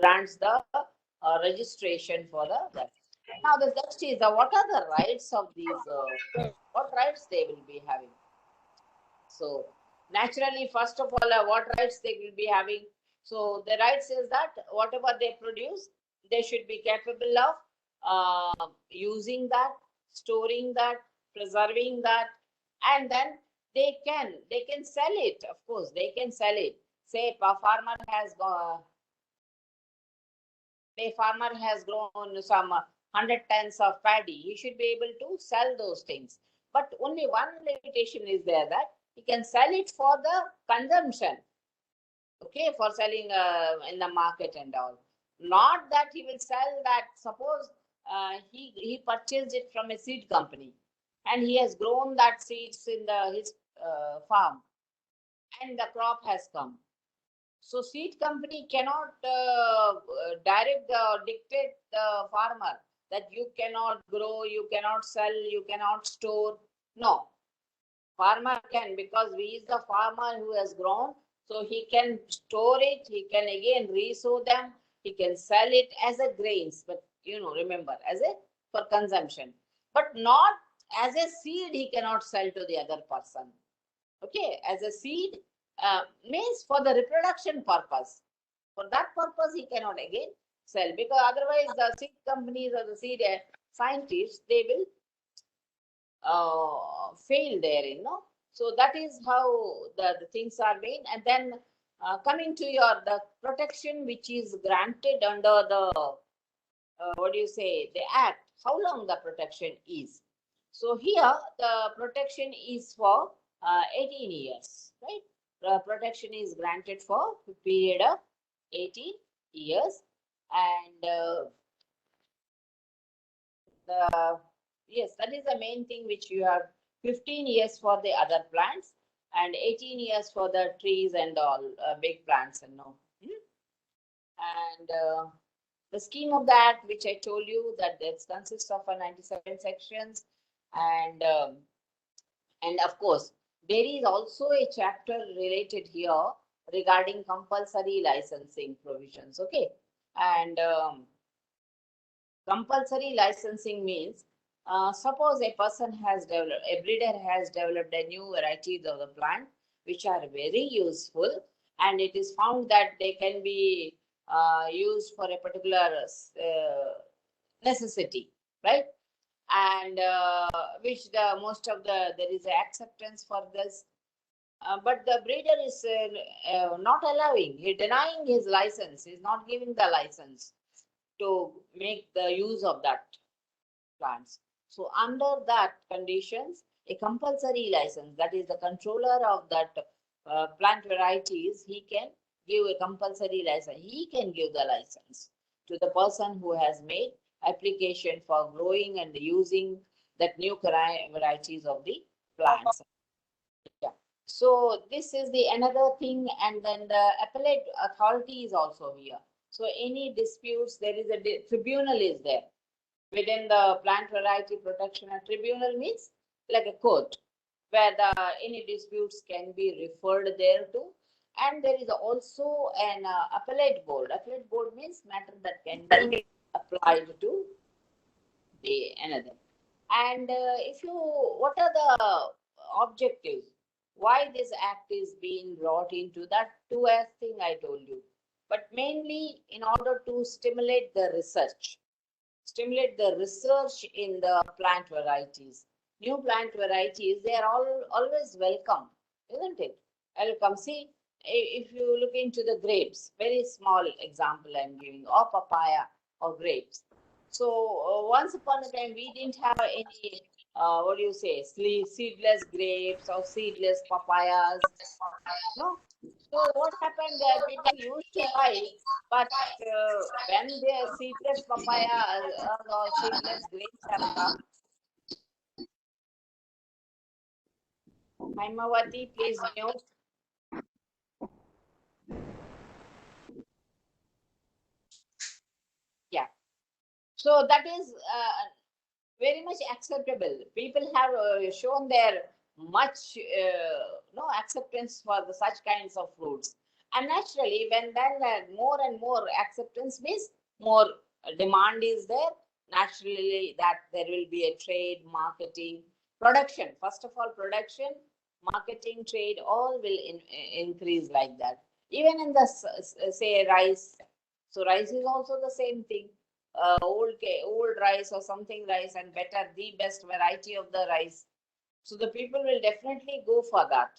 grants the registration for that. Now the next is what are the rights of these? What rights they will be having? So naturally, first of all, what rights they will be having? So the rights is that whatever they produce, they should be capable of using that, storing that, preserving that, and then they can sell it. Of course, they can sell it. Say a farmer has grown some 100 tons of paddy, he should be able to sell those things. But only one limitation is there, that he can sell it for the consumption, okay, for selling in the market and all. Not that he will sell that. Suppose he purchased it from a seed company and he has grown that seeds in his farm, and the crop has come. So seed company cannot direct or dictate the farmer that you cannot grow, you cannot sell, you cannot store. No, farmer can, because he is the farmer who has grown. So he can store it, he can again resow them, he can sell it as a grains, but remember, as a for consumption, but not as a seed. He cannot sell to the other person. Okay, as a seed means for the reproduction purpose. For that purpose, he cannot again sell, because otherwise the seed companies or the seed scientists, they will fail there, So that is how the things are being. And then coming to the protection which is granted under the the act, how long the protection is. So here the protection is for 18 years, right? The protection is granted for a period of 18 years, and yes, that is the main thing, which you have 15 years for the other plants and 18 years for the trees and all big plants and all. And the scheme of the act, which I told you, that it consists of 97 sections, and of course there is also a chapter related here regarding compulsory licensing provisions. Okay, and compulsory licensing means suppose a breeder has developed a new varieties of the plant which are very useful, and it is found that they can be used for a particular necessity, right? And which there is acceptance for this, but the breeder is not allowing, he denying his license, he is not giving the license to make the use of that plants. So under that conditions, a compulsory license, that is the controller of that plant varieties, he can give a compulsory license. He can give the license to the person who has made application for growing and using that new varieties of the plants. Yeah. So this is the another thing, and then the appellate authority is also here. So any disputes, there is a tribunal is there within the plant variety protection. A tribunal means like a court where any disputes can be referred there to. And there is also an appellate board. Appellate board means matter that can be applied to the another. And what are the objectives? Why this act is being brought into that two-as thing I told you, but mainly in order to stimulate the research in the plant varieties. New plant varieties, they are always welcome, isn't it? Welcome. See, if you look into the grapes, very small example I'm giving, or papaya or grapes. So once upon a time, we didn't have any, seedless grapes or seedless papayas. No. So what happened that people used to buy, but when the seedless papaya or seedless grapes have come, Maimawati, please mute. Yeah. So that is very much acceptable. People have shown their much no acceptance for such kinds of fruits. And naturally, when then more and more acceptance means more demand is there, naturally that there will be a trade, marketing, production. First of all, production, marketing, trade, all will increase like that. Even in the say rice, so rice is also the same thing. Old rice or something rice and better, the best variety of the rice. So the people will definitely go for that.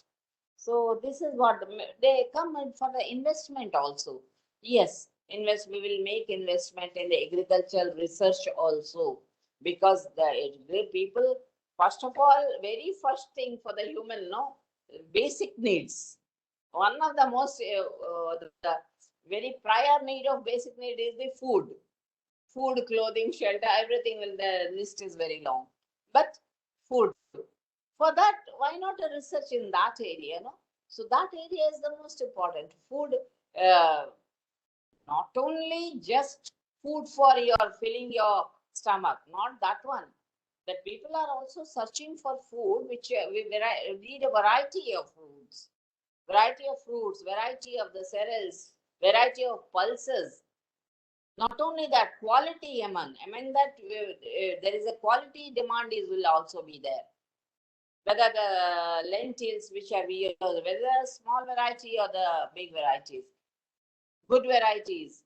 So this is what they come in for the investment also. Yes, we will make investment in the agricultural research also, because the people, first of all, very first thing for the human, no, basic needs. One of the most the very prior need of basic need is the food, clothing, shelter, everything. Will the list is very long, but food. For that, why not a research in that area? No, so that area is the most important. Food, uh, not only just food for your filling your stomach, not that one. That people are also searching for food, which we need a variety of foods, variety of fruits, variety of the cereals, variety of pulses. Not only that, quality among that there is a quality demand is will also be there. Whether the lentils which are we use, whether the small variety or the big varieties, good varieties.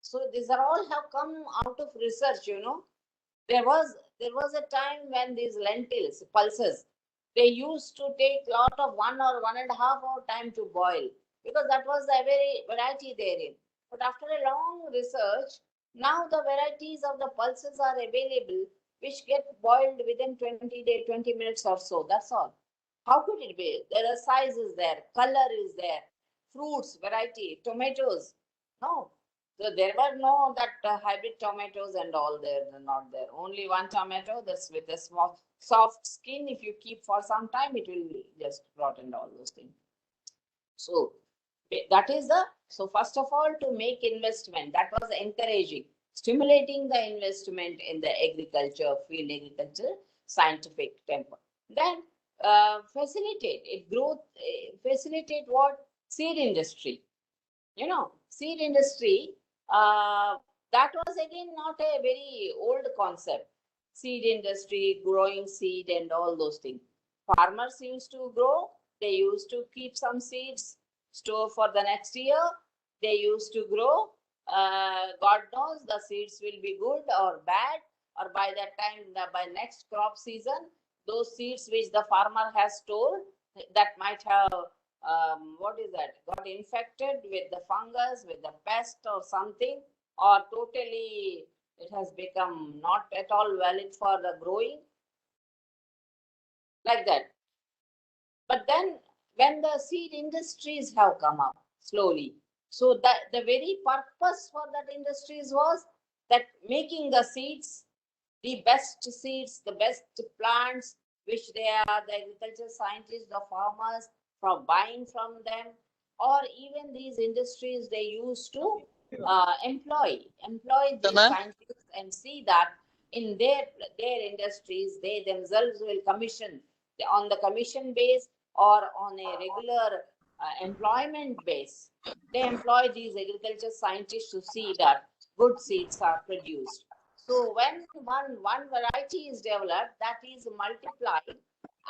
So these are all have come out of research. There was a time when these lentils, pulses, they used to take lot of 1 or 1.5 hour time to boil, because that was the very variety therein. But after a long research, now the varieties of the pulses are available, which get boiled within 20 minutes or so. That's all. How could it be? There are sizes there, color is there, fruits, variety, tomatoes. No, so there were no that hybrid tomatoes and all there, not there. Only one tomato that's with a small soft skin. If you keep for some time, it will just rot and all those things. So that is the, so first of all, to make investment, that was encouraging, stimulating the investment in the agriculture, field agriculture, scientific temper. Then facilitate it growth, facilitate what? Seed industry. Seed industry, that was again not a very old concept. Seed industry, growing seed and all those things. Farmers used to grow, they used to keep some seeds, store for the next year. They used to grow. God knows the seeds will be good or bad, or by that time, by next crop season, those seeds which the farmer has stored, that might have what is that, got infected with the fungus, with the pest or something, or totally it has become not at all valid for the growing, like that. But then when the seed industries have come up slowly, so that the very purpose for that industries was that making the seeds, the best seeds, the best plants, which they are the agriculture scientists, the farmers, from buying from them, or even these industries they used to employ these scientists and see that in their industries they themselves will commission on the commission base or on a regular employment base. They employ these agriculture scientists to see that good seeds are produced. So when one variety is developed, that is multiplied,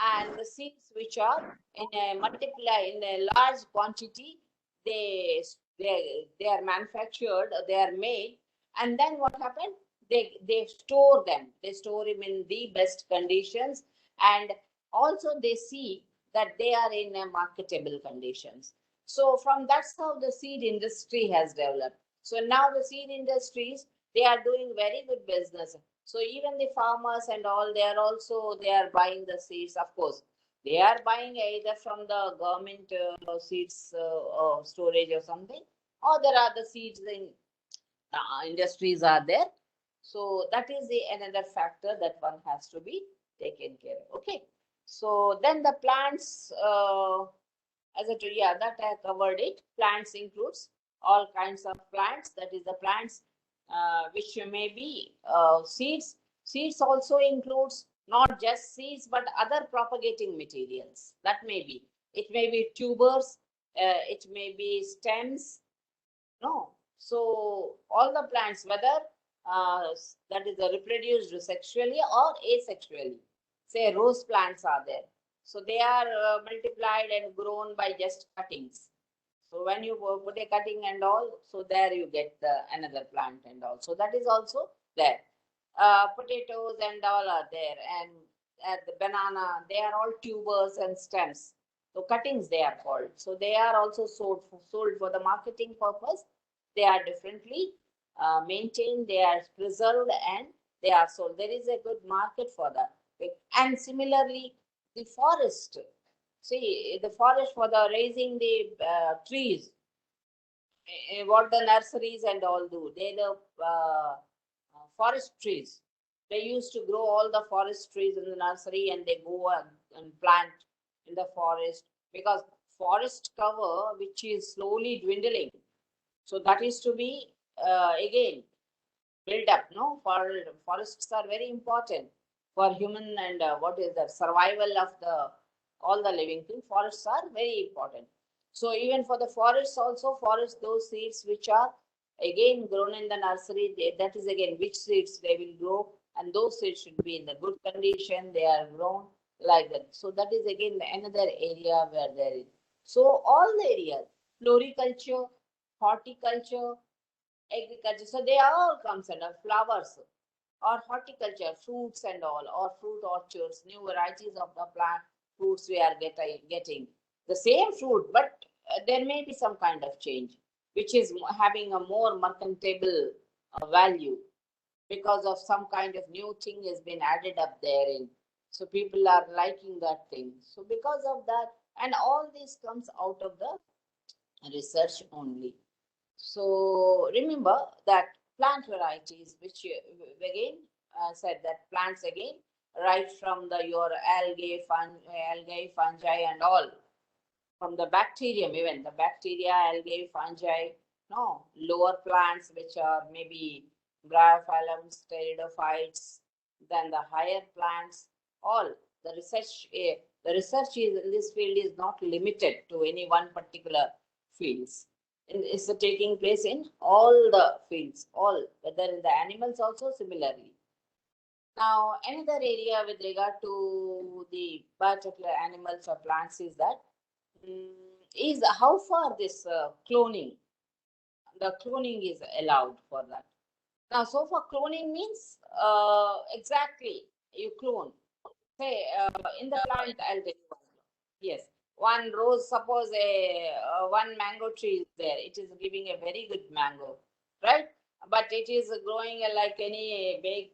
and the seeds which are in a large quantity, they they are manufactured, they are made, and then what happened? They store them. They store them in the best conditions, and also they see that they are in a marketable conditions. So from that's how the seed industry has developed. So now the seed industries, they are doing very good business. So even the farmers and all, they are buying the seeds. Of course, they are buying either from the government seeds storage or something, or there are the seeds in industries are there. So that is the another factor that one has to be taken care of. Okay. So then the plants, as a yeah, that I covered it. Plants includes all kinds of plants. That is the plants which may be seeds. Seeds also includes not just seeds but other propagating materials. That may be. It may be tubers. it may be stems. No. So all the plants, whether that is reproduced sexually or asexually, say rose plants are there. So they are multiplied and grown by just cuttings. So when you put a cutting and all, so there you get the another plant and all. So that is also there. Potatoes and all are there, and the banana, they are all tubers and stems. So cuttings they are called. So they are also sold for the marketing purpose. They are differently maintained, they are preserved, and they are sold. There is a good market for that. And similarly, the forest. See, the forest for the raising the trees, what the nurseries and all do, they the forest trees. They used to grow all the forest trees in the nursery, and they go and plant in the forest, because forest cover, which is slowly dwindling. So that is to be again built up. No, forests are very important for human and what is the survival of the all the living things. Forests are very important. So even for the forests also, those seeds which are again grown in the nursery, that is again which seeds they will grow, and those seeds should be in the good condition. They are grown like that. So that is again another area where there is. So all the areas, floriculture, horticulture, agriculture. So they all comes under flowers or horticulture, fruits and all, or fruit orchards, new varieties of the plant fruits we are getting. The same fruit, but there may be some kind of change, which is having a more mercantile value because of some kind of new thing has been added up therein. So people are liking that thing. So because of that, and all this comes out of the research only. So remember that plant varieties, which again said that plants again, right from the your algae, fungi, and all, from the bacterium, even the bacteria, algae, fungi, no, lower plants which are maybe bryophyllums, pteridophytes, then the higher plants, all the research is in this field is not limited to any one particular fields. It's taking place in all the fields, all, whether in the animals also similarly. Now, another area with regard to the particular animals or plants is that is how far this cloning, the cloning is allowed for that. Now, so far cloning means exactly you clone. Say in the plant, I'll tell you. Yes, one rose, suppose one mango tree is there. It is giving a very good mango, right? But it is growing like any big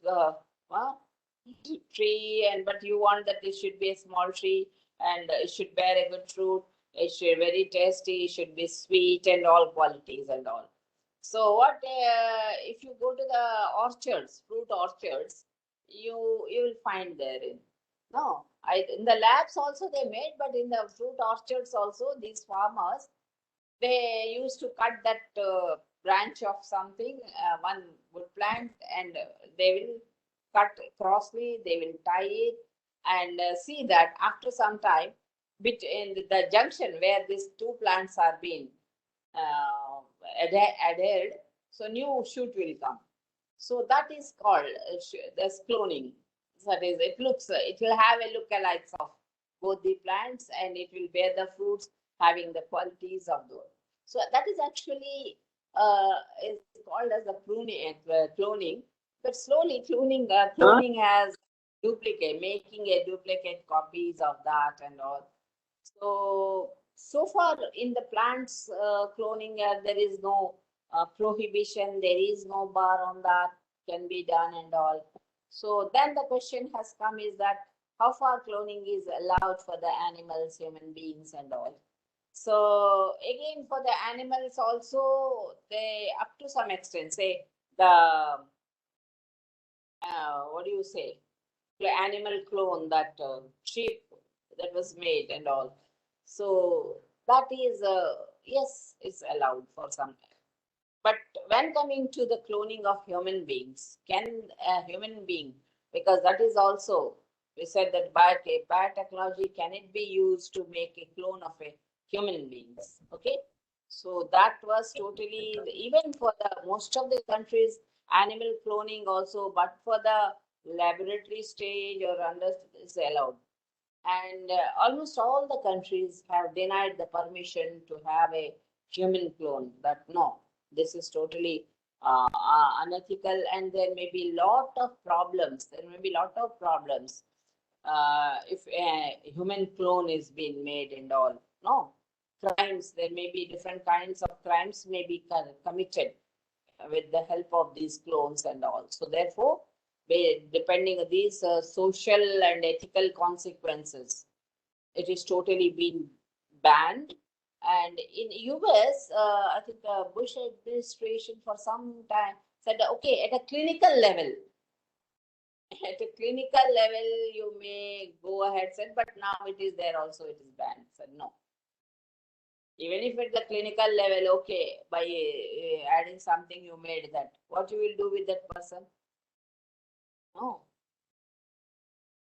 tree, and but you want that it should be a small tree, and it should bear a good fruit. It should be very tasty. It should be sweet and all qualities and all. So what if you go to the orchards, fruit orchards, you will find therein. No, in the labs also they made, but in the fruit orchards also, these farmers, they used to cut that branch of something, one wood plant, and they will cut crossly, they will tie it, and see that after some time, in the junction where these two plants are being adhered, so new shoot will come. So that is called this cloning. That is, it will have a lookalikes of both the plants, and it will bear the fruits having the qualities of those. So that is actually is called as the cloning. But slowly cloning has making a duplicate copies of that and all. So far in the plants cloning, there is no prohibition. There is no bar on that, can be done and all. So then the question has come is that how far cloning is allowed for the animals, human beings and all. So again, for the animals also, they up to some extent, say the what do you say, the animal clone, that sheep that was made and all. So that is yes, it's allowed for some time. But when coming to the cloning of human beings, can a human being, because that is also, we said that biotechnology, can it be used to make a clone of a human beings. Okay, so that was totally, even for the most of the countries, animal cloning also, but for the laboratory stage or under is allowed. And almost all the countries have denied the permission to have a human clone. That no, this is totally unethical, and there may be lot of problems. There may be lot of problems if a human clone is being made and all. No, crimes. There may be different kinds of crimes may be committed with the help of these clones and all. So therefore, depending on these social and ethical consequences, it is totally been banned. And in US, I think the Bush administration for some time said, okay, at a clinical level, at a clinical level, you may go ahead, said, but now it is there also, it is banned. Said no. Even if at the clinical level, okay, by adding something you made that, what you will do with that person? No.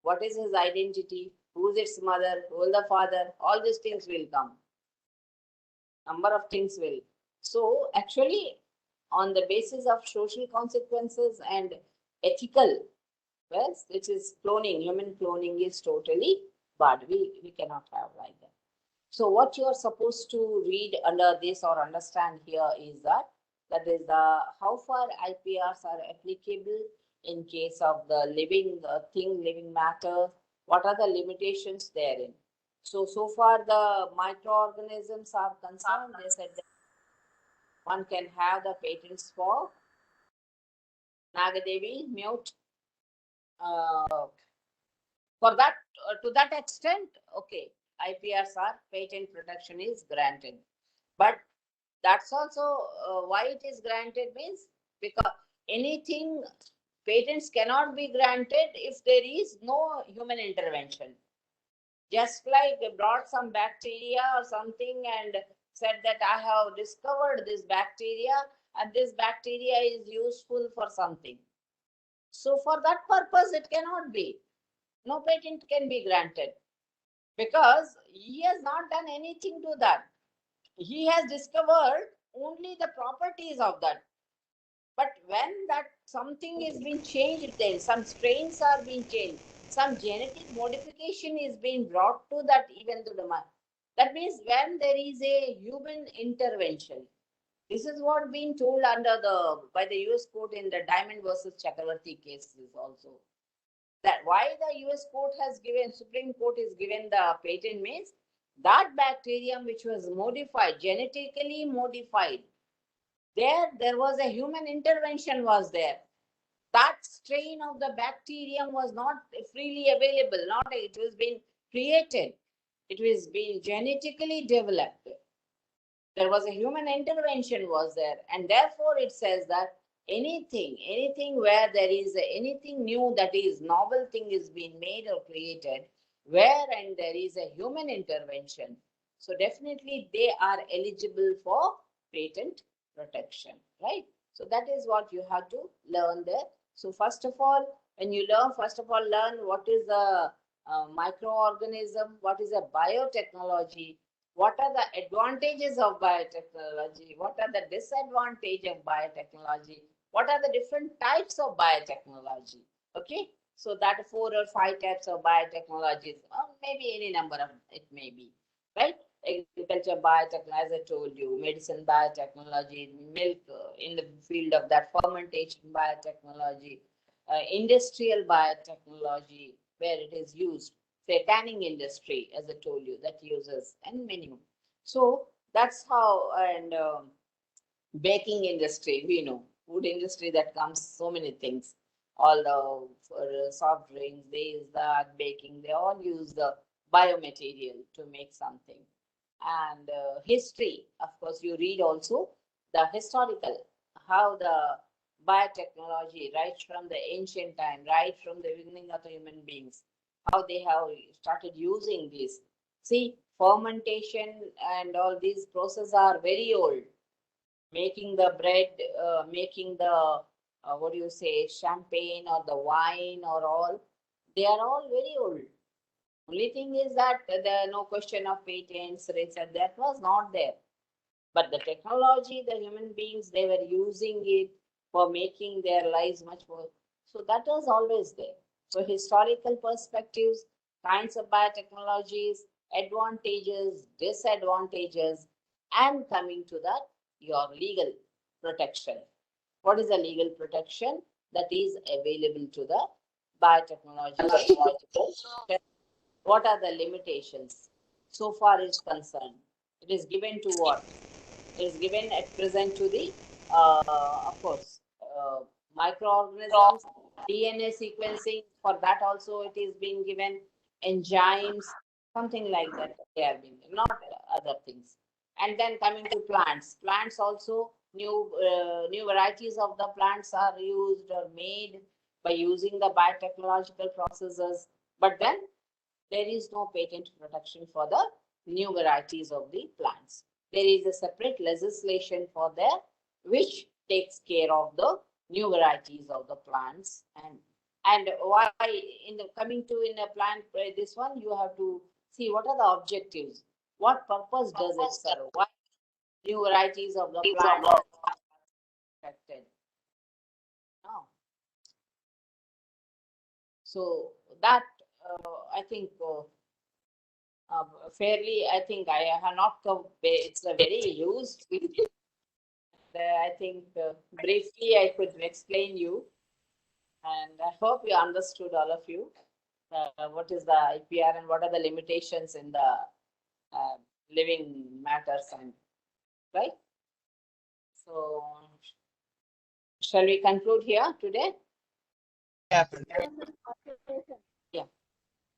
What is his identity? Who's its mother? Who's the father? All these things will come. Number of things will. So actually, on the basis of social consequences and ethical, well, which is cloning, human cloning is totally bad. We cannot have like that. So what you are supposed to read under this or understand here is that is the how far IPRs are applicable in case of the living thing, living matter. What are the limitations therein? So far the microorganisms are concerned. They said that one can have the patents for Nagadevi mute. For that, to that extent, okay, IPRs are patent protection is granted. But that's also why it is granted means because anything patents cannot be granted if there is no human intervention. Just like they brought some bacteria or something and said that I have discovered this bacteria and this bacteria is useful for something. So for that purpose, it cannot be. No patent can be granted because he has not done anything to that. He has discovered only the properties of that. But when that something is being changed, then some strains are being changed, some genetic modification is being brought to that even to the mind. That means when there is a human intervention, this is what being told under the by the US court in the Diamond versus Chakravarti cases also. That why the US court has given, Supreme Court is given the patent means that bacterium which was modified, genetically modified, there was a human intervention was there. That strain of the bacterium was not freely available, not it was being created. It was being genetically developed. There was a human intervention was there, and therefore it says that anything where there is anything new, that is novel thing is being made or created, where and there is a human intervention, so definitely they are eligible for patent protection, right? So that is what you have to learn there. So first of all, when you learn, first of all learn what is a microorganism, what is a biotechnology, what are the advantages of biotechnology, what are the disadvantages of biotechnology, what are the different types of biotechnology. Okay, so that 4 or 5 types of biotechnologies, or maybe any number of it may be, right? Agriculture biotechnology, as I told you, medicine biotechnology, milk in the field of that, fermentation biotechnology, industrial biotechnology where it is used, say canning industry, as I told you, that uses, and many more. So that's how. And baking industry, we know, food industry, that comes so many things. All the for soft drinks, they use that, baking, they all use the biomaterial to make something. And history, of course, you read also the historical, how the biotechnology, right from the ancient time, right from the beginning of the human beings, how they have started using this. See, fermentation and all these processes are very old. Making the bread, making the, what do you say, champagne or the wine or all, they are all very old. Only thing is that there no question of patents, research, that was not there. But the technology, the human beings, they were using it for making their lives much more. So that was always there. So historical perspectives, kinds of biotechnologies, advantages, disadvantages, and coming to that, your legal protection. What is the legal protection that is available to the biotechnological? What are the limitations? So far is concerned. It is given to what? It is given at present to the, of course, microorganisms, DNA sequencing. For that also it is being given enzymes, something like that. They are being, not other things. And then coming to plants, plants also new varieties of the plants are used or made by using the biotechnological processes. But then there is no patent protection for the new varieties of the plants. There is a separate legislation for that which takes care of the new varieties of the plants. And why in the coming to in a plant, this one you have to see what are the objectives, what purpose does it serve, why new varieties of the plant are protected. No. So that I think fairly, I think I have not come. It's a very used field. I think briefly I could explain you, and I hope you understood, all of you, what is the IPR and what are the limitations in the uh, living matters, and right. So, shall we conclude here today? Yeah. Yeah.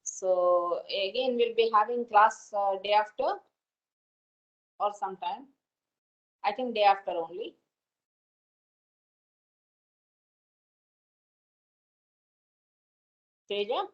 So again, we'll be having class day after or sometime. I think day after only. Teja?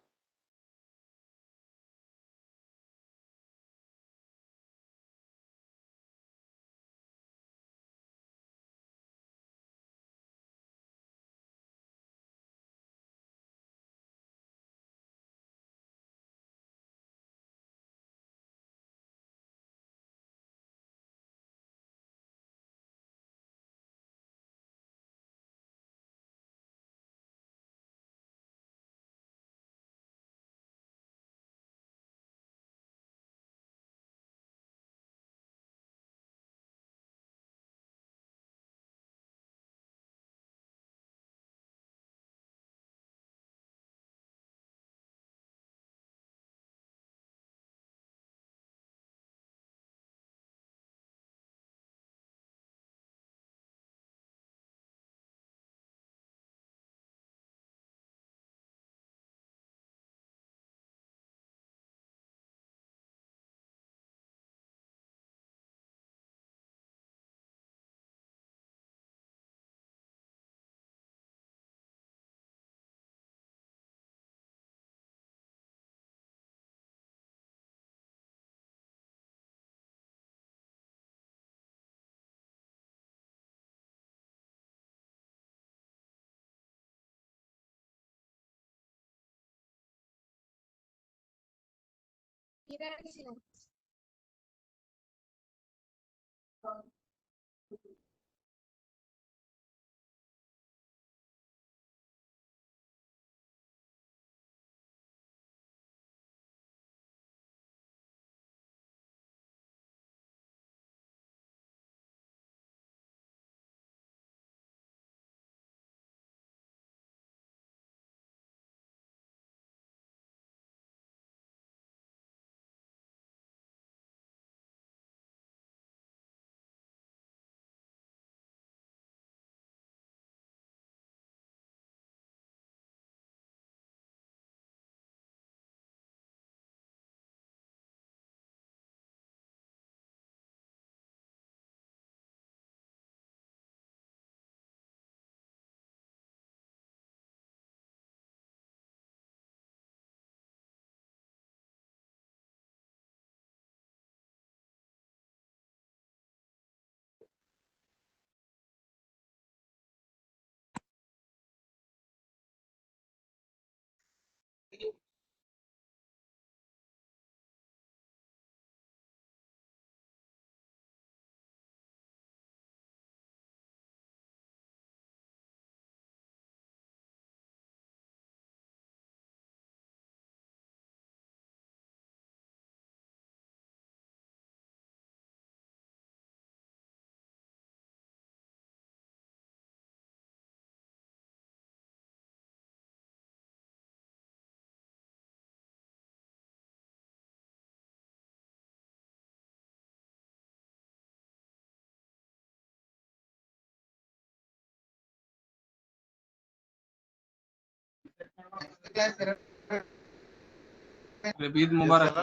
Eid Mubarak